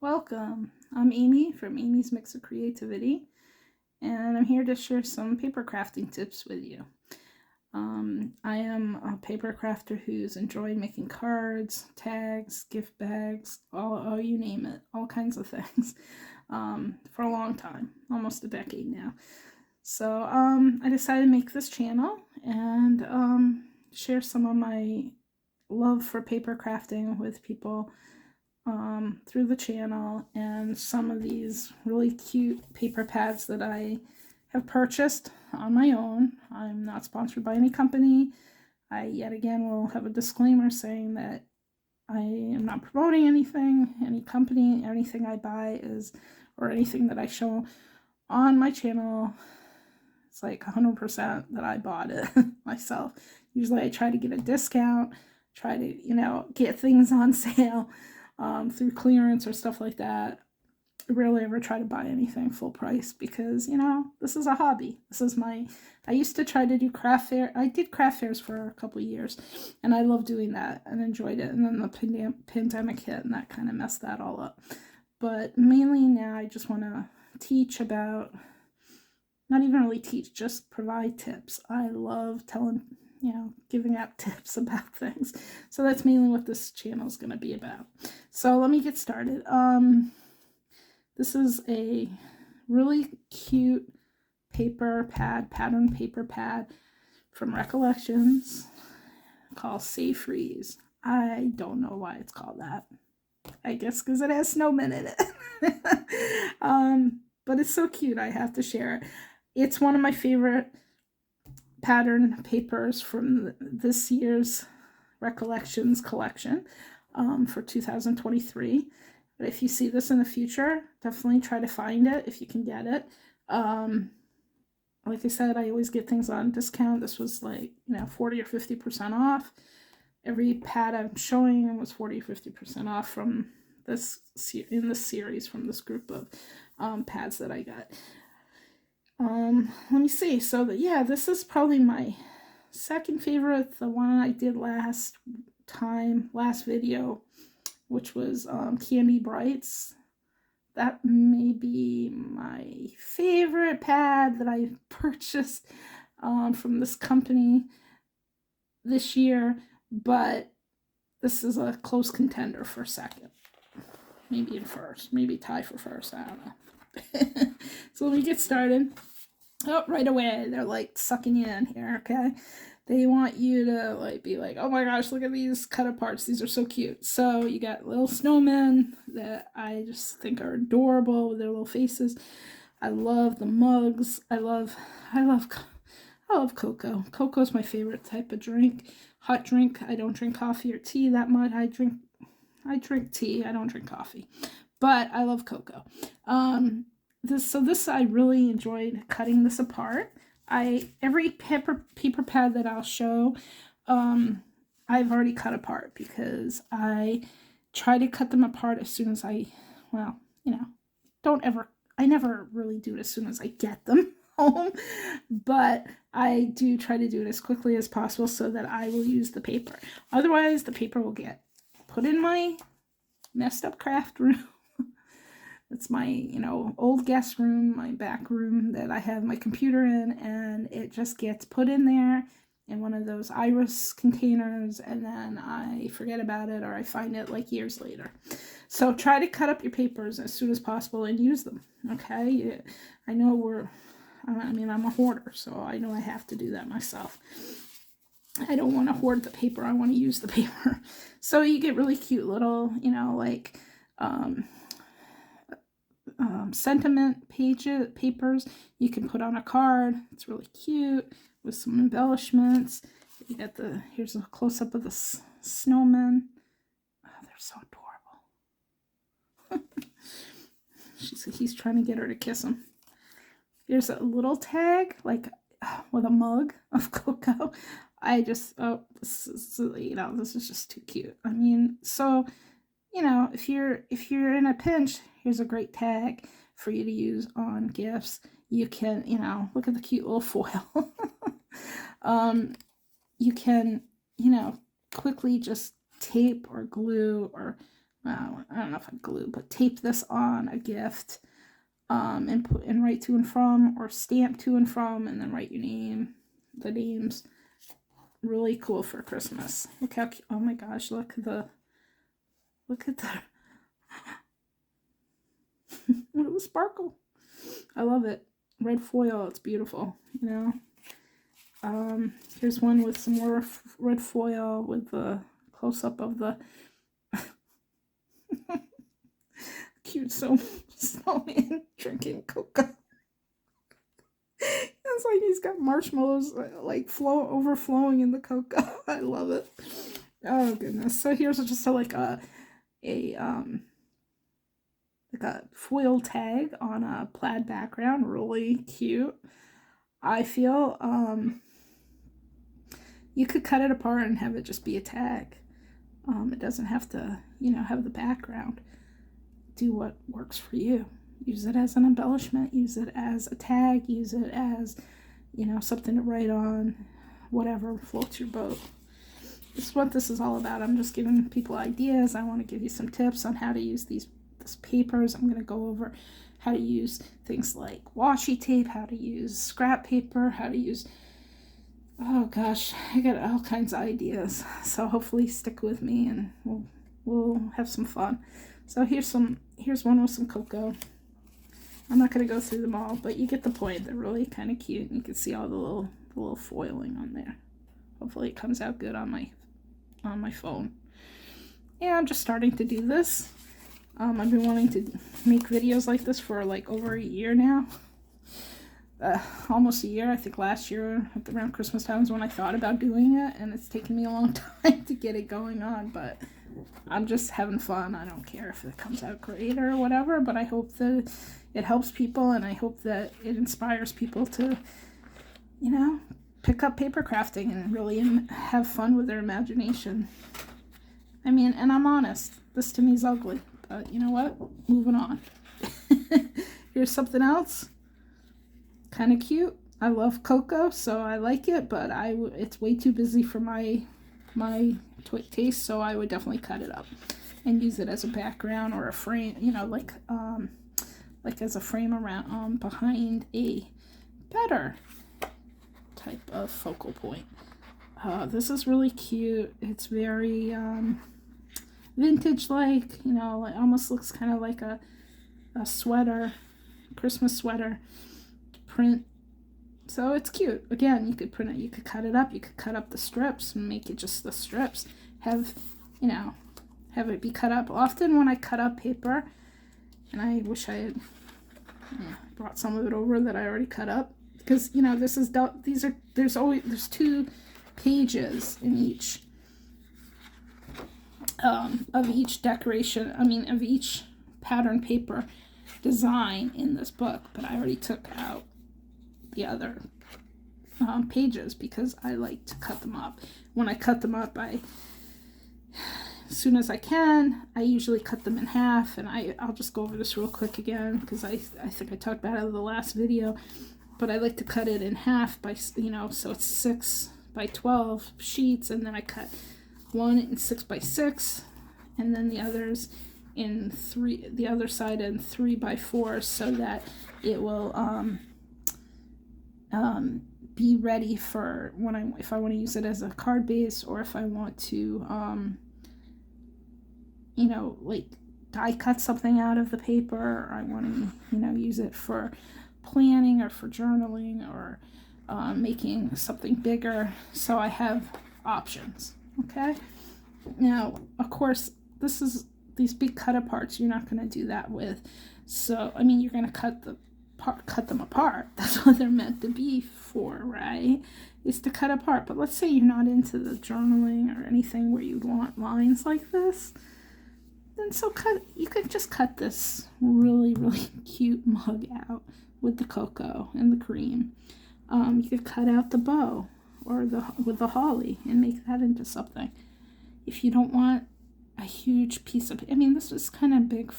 Welcome. I'm Amy from Amy's Mix of Creativity, and I'm here to share some paper crafting tips with you. I am a paper crafter who's enjoyed making cards, tags, gift bags, all you name it, all kinds of things, for a long time, almost a decade now. So I decided to make this channel and share some of my love for paper crafting with people through the channel, and some of these really cute paper pads that I have purchased on my own. I'm not sponsored by any company. I yet again will have a disclaimer saying that I am not promoting anything, any company, anything I buy is, or anything that I show on my channel. It's like 100% that I bought it myself. Usually I try to get a discount, try to, get things on sale through clearance or stuff like that. I rarely ever try to buy anything full price because, this is a hobby. I used to try to do craft fair. I did craft fairs for a couple of years, and I loved doing that and enjoyed it. And then the pandemic hit, and that kind of messed that all up. But mainly now I just want to teach about, not even really teach, just provide tips. I love giving out tips about things. So that's mainly what this channel is going to be about. So let me get started. This is a really cute pattern paper pad from Recollections called Safe Freeze. I don't know why it's called that. I guess because it has snowmen in it. But it's so cute, I have to share it. It's one of my favorite pattern papers from this year's Recollections collection for 2023. But if you see this in the future, definitely try to find it if you can get it. Like I said, I always get things on discount. This was like 40 or 50% off. Every pad I'm showing was 40 or 50% off from this series from this group of pads that I got. Let me see. So this is probably my second favorite. The one I did last video, which was Candy Brights. That may be my favorite pad that I purchased from this company this year, but this is a close contender for second. Maybe in first, maybe tie for first, I don't know. So let me get started. Oh, right away, they're like sucking you in here, okay? They want you to be like, oh my gosh, look at these cut aparts. These are so cute. So you got little snowmen that I just think are adorable with their little faces. I love the mugs. I love cocoa. Cocoa is my favorite type of drink. Hot drink. I don't drink coffee or tea that much. I drink tea. I don't drink coffee. But I love cocoa. This I really enjoyed cutting this apart. Every paper pad that I'll show, I've already cut apart because I try to cut them apart as soon as I never really do it as soon as I get them home, but I do try to do it as quickly as possible so that I will use the paper. Otherwise, the paper will get put in my messed up craft room. It's my, old guest room, my back room that I have my computer in, and it just gets put in there in one of those iris containers, and then I forget about it, or I find it like years later. So try to cut up your papers as soon as possible and use them, okay? I know I'm a hoarder, so I know I have to do that myself. I don't want to hoard the paper, I want to use the paper. So you get really cute little, sentiment papers you can put on a card. It's really cute with some embellishments. You got here's a close-up of the snowmen. Oh, they're so adorable. He's trying to get her to kiss him. Here's a little tag with a mug of cocoa. This is just too cute. I mean, so if you're in a pinch, here's a great tag for you to use on gifts. You can, look at the cute little foil. You can, quickly just tape or glue or well, I don't know if I glue, but tape this on a gift, and put and write to and from, or stamp to and from, and then write your name, the names. Really cool for Christmas. Look how cute. Oh my gosh, look at the look at the sparkle. I love it. Red foil, it's beautiful, you know. Here's one with some more red foil with the close-up of the cute snowman drinking cocoa. It's like he's got marshmallows like overflowing in the cocoa. I love it. Oh goodness. So here's just like a foil tag on a plaid background. Really cute. I feel you could cut it apart and have it just be a tag. It doesn't have to, you know, have the background. Do what works for you. Use it as an embellishment. Use it as a tag. Use it as, you know, something to write on. Whatever floats your boat. This is what this is all about. I'm just giving people ideas. I want to give you some tips on how to use these papers. I'm going to go over how to use things like washi tape, how to use scrap paper, how to use, oh gosh, I got all kinds of ideas. So hopefully stick with me and we'll have some fun. So here's one with some cocoa. I'm not going to go through them all, but you get the point. They're really kind of cute, and you can see all the little foiling on there. Hopefully it comes out good on my phone. Yeah, I'm just starting to do this. I've been wanting to make videos like this for like over a year now. Almost a year. I think last year around Christmas time is when I thought about doing it, and it's taken me a long time to get it going on, but I'm just having fun. I don't care if it comes out great or whatever, but I hope that it helps people, and I hope that it inspires people to, you know, pick up paper crafting and really have fun with their imagination. I mean, and I'm honest, this to me is ugly, but you know what? Moving on. Here's something else. Kind of cute. I love cocoa, so I like it, but it's way too busy for my taste, so I would definitely cut it up and use it as a background or a frame, you know, like as a frame around behind a better type of focal point. This is really cute. It's very vintage like, you know, it almost looks kind of like a sweater, Christmas sweater print. So it's cute. Again, you could print it, you could cut it up, you could cut up the strips and make it just the strips. Have, you know, have it be cut up. Often when I cut up paper, and I wish I had brought some of it over that I already cut up, because, you know, there's 2 pages in each of each decoration, of each pattern paper design in this book, but I already took out the other pages because I like to cut them up. When I cut them up, as soon as I can, I usually cut them in half, and I'll just go over this real quick again because I think I talked about it in the last video, but I like to cut it in half by, you know, so it's 6 by 12 sheets, and then I cut one in 6 by 6, and then the others in the other side in 3 by 4, so that it will be ready for when if I want to use it as a card base, or if I want to you know, like die cut something out of the paper, or I want to, you know, use it for planning or for journaling or making something bigger. So I have options. Okay, now of course these big cut aparts you're not going to do that with. So I mean, you're going to cut them apart. That's what they're meant to be for, right? Is to cut apart. But let's say you're not into the journaling or anything where you want lines like this, then you could just cut this really, really cute mug out with the cocoa and the cream. You could cut out the bow or with the holly and make that into something. If you don't want a huge piece of, this is kind of big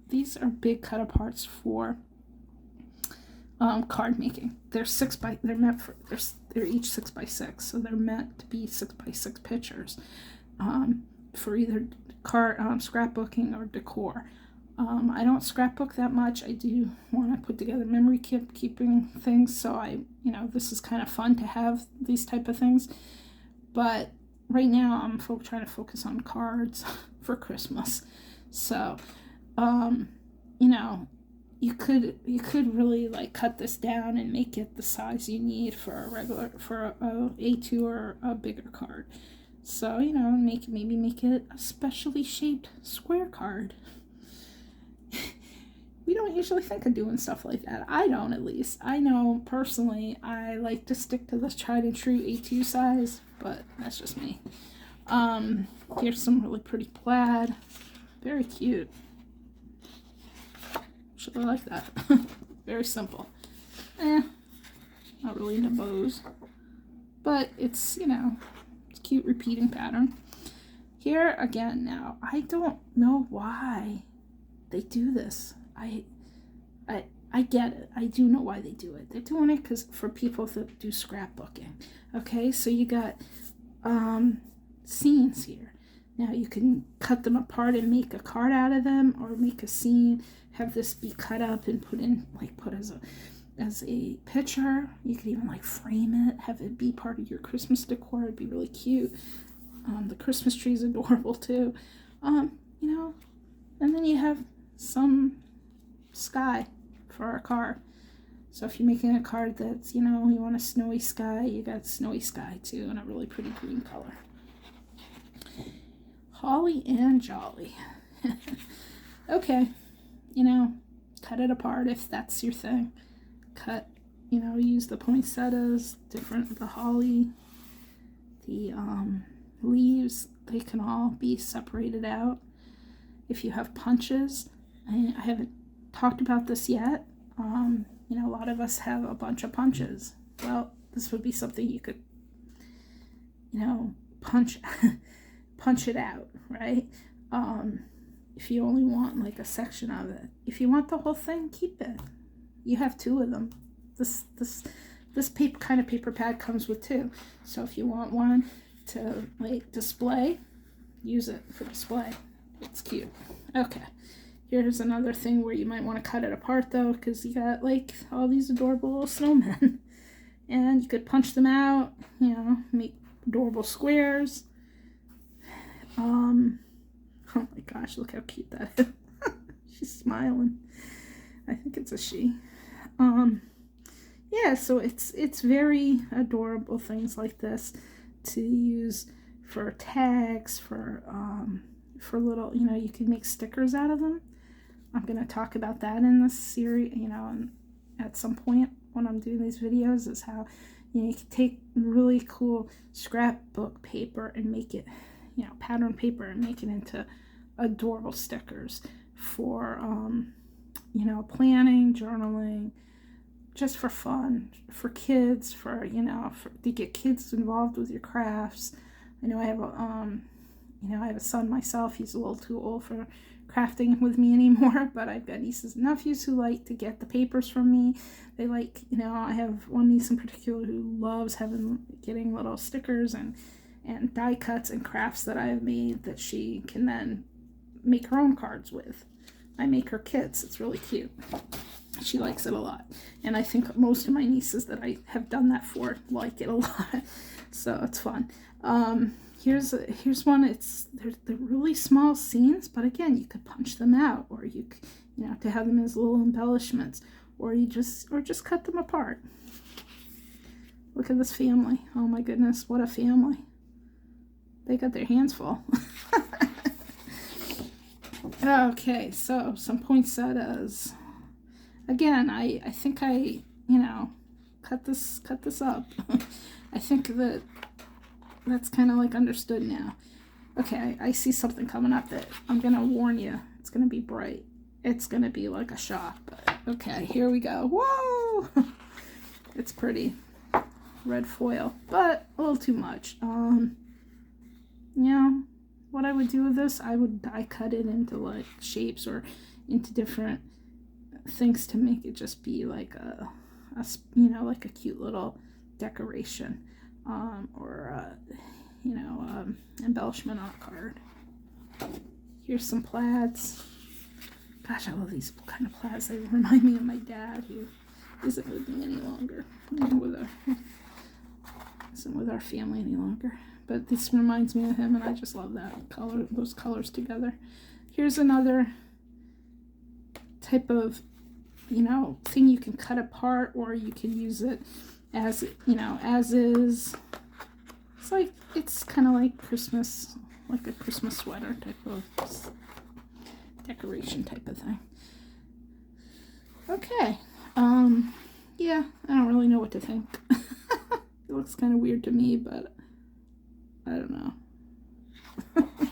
these are big cut aparts for card making. They're each 6 by 6, so they're meant to be 6 by 6 pictures for either scrapbooking or decor. I don't scrapbook that much. I do want to put together memory keeping things, so this is kind of fun to have these type of things. But right now I'm trying to focus on cards for Christmas. So, you could really like cut this down and make it the size you need for a A2 or a bigger card. So, maybe make it a specially shaped square card. We don't usually think of doing stuff like that. I don't, at least. I know personally I like to stick to the tried and true A2 size, but that's just me. Here's some really pretty plaid. Very cute. Should I like that? Very simple. Not really into bows. But it's, it's a cute repeating pattern. Here again now, I don't know why they do this. I get it. I do know why they do it. They're doing it because for people that do scrapbooking. Okay, so you got scenes here. Now you can cut them apart and make a card out of them, or make a scene, have this be cut up and put as a picture. You could even like frame it, have it be part of your Christmas decor. It'd be really cute. The Christmas tree is adorable too. And then you have some sky for our card. So if you're making a card that's, you want a snowy sky, you got snowy sky too, in a really pretty green color. Holly and jolly. Okay, cut it apart if that's your thing. Cut, use the poinsettias, the holly, the leaves, they can all be separated out. If you have punches, I haven't talked about this yet. A lot of us have a bunch of punches. Well, this would be something you could, punch it out, right? If you only want like a section of it. If you want the whole thing, keep it. You have 2 of them. This kind of paper pad comes with 2. So if you want one to like display, use it for display. It's cute. Okay. Here's another thing where you might want to cut it apart though, because you got like all these adorable little snowmen. And you could punch them out, make adorable squares. Oh my gosh, look how cute that is. She's smiling. I think it's a she. Yeah, so it's very adorable things like this to use for tags, for little, you can make stickers out of them. I'm going to talk about that in this series, at some point when I'm doing these videos, is how, you can take really cool scrapbook paper and make it, pattern paper, and make it into adorable stickers for, planning, journaling, just for fun, for kids, to get kids involved with your crafts. I know I have a son myself. He's a little too old for crafting with me anymore, but I've got nieces and nephews who like to get the papers from me. They like, I have one niece in particular who loves getting little stickers and die cuts and crafts that I have made that she can then make her own cards with. I make her kits. It's really cute. She likes it a lot. And I think most of my nieces that I have done that for like it a lot. So it's fun. Here's one. They're really small scenes, but again, you could punch them out, or to have them as little embellishments, or just cut them apart. Look at this family. Oh my goodness, what a family. They got their hands full. Okay, so some poinsettias. Again, I think I cut this up. I think that's kind of like understood now. Okay, I see something coming up that I'm gonna warn you. It's gonna be bright. It's gonna be like a shock. But okay, here we go. Whoa! It's pretty. Red foil, but a little too much. What I would do with this, I would die cut it into like shapes or into different things to make it just be like like a cute little decoration, or embellishment on a card. Here's some plaids. Gosh, I love these kind of plaids. They remind me of my dad, who isn't with me any longer. Isn't with our family any longer. But this reminds me of him, and I just love that color, those colors together. Here's another type of, you know, thing you can cut apart, or you can use it as, you know, as is. It's like, it's kind of like Christmas, like a Christmas sweater type of decoration type of thing. Okay. Yeah, I don't really know what to think. It looks kind of weird to me, but I don't know. You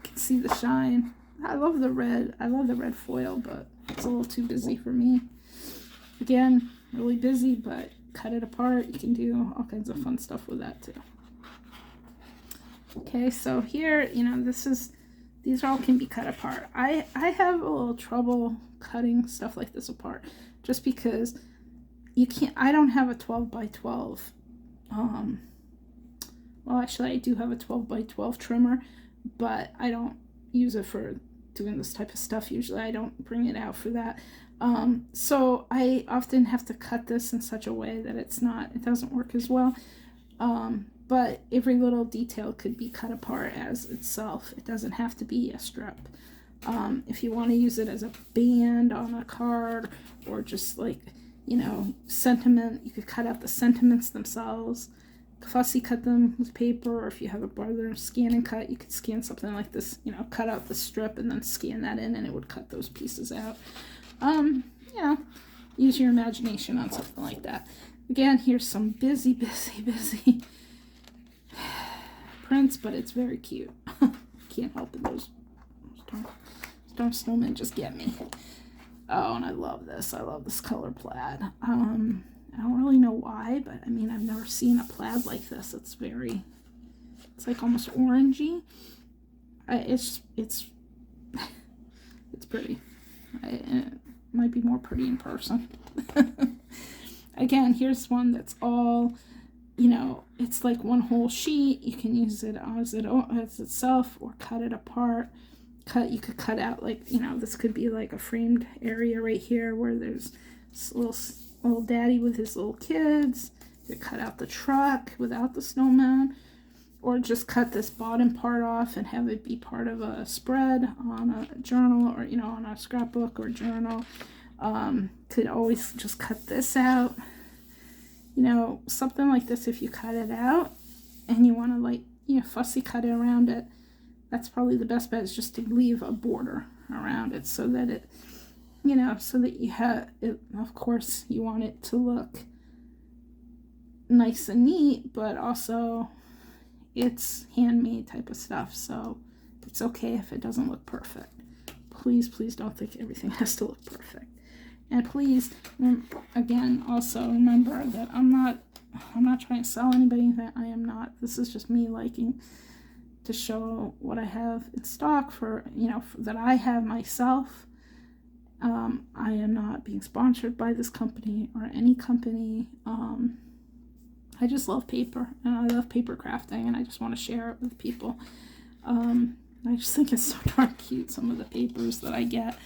can see the shine. I love the red. I love the red foil, but it's a little too busy for me. Again, really busy, but cut it apart. You can do all kinds of fun stuff with that too. Okay, so here, you know, these all can be cut apart. I have a little trouble cutting stuff like this apart, just because you can't. I don't have a 12 by 12. Well, actually, I do have a 12 by 12 trimmer, but I don't use it for doing this type of stuff. Usually, I don't bring it out for that. So I often have to cut this in such a way that it doesn't work as well. But every little detail could be cut apart as itself. It doesn't have to be a strip. If you want to use it as a band on a card, or just like, you know, sentiment, you could cut out the sentiments themselves, fussy cut them with paper, or if you have a brother scan and cut, you could scan something like this, you know, cut out the strip and then scan that in, and it would cut those pieces out. Yeah, use your imagination on something like that. Again, here's some busy prints, but it's very cute. Can't help it, those darn snowmen just get me. Oh, and I love this. I love this color plaid. I don't really know why, but I mean, I've never seen a plaid like this. It's like almost orangey. It's pretty. It might be more pretty in person. Again, here's one that's all, you know, it's like one whole sheet. You can use it as itself, or cut it apart. You could cut out, like, you know, this could be like a framed area right here where there's this little daddy with his little kids. You could cut out the truck without the snowman, or just cut this bottom part off and have it be part of a spread on a journal, or, you know, on a scrapbook or journal. Could always just cut this out. You know, something like this, if you cut it out and you want to, like, you know, fussy cut it around it, that's probably the best bet, is just to leave a border around it, so that it, you know, so that you have it. Of course, you want it to look nice and neat, but also it's handmade type of stuff, so it's okay if it doesn't look perfect. Please don't think everything has to look perfect. And please, again, also remember that I'm not trying to sell anybody. That I am not. This is just me liking to show what I have in stock for, you know, that I have myself. I am not being sponsored by this company or any company. I just love paper, and I love paper crafting, and I just want to share it with people. I just think it's so darn cute, some of the papers that I get.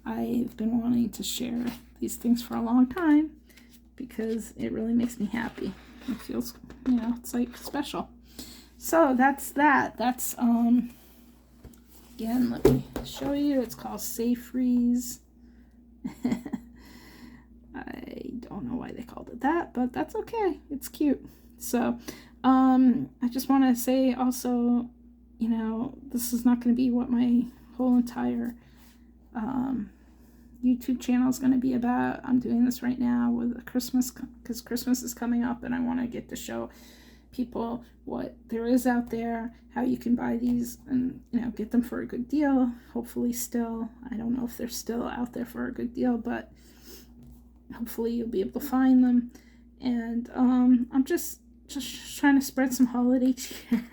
I've been wanting to share these things for a long time because it really makes me happy. It feels, you know, it's like special. So that's that. That's, again, let me show you. It's called Safe Freeze. I don't know why they called it that, but that's okay. It's cute. So, I just want to say also, you know, this is not going to be what my whole entire YouTube channel is going to be about. I'm doing this right now with Christmas, because Christmas is coming up, and I want to get to show people what there is out there, how you can buy these, and, you know, get them for a good deal. Hopefully still, I don't know if they're still out there for a good deal, but hopefully you'll be able to find them. And I'm just trying to spread some holiday cheer.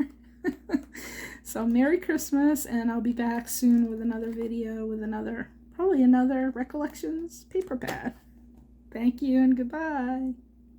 So Merry Christmas, and I'll be back soon with another video with probably another Recollections paper pad. Thank you and goodbye.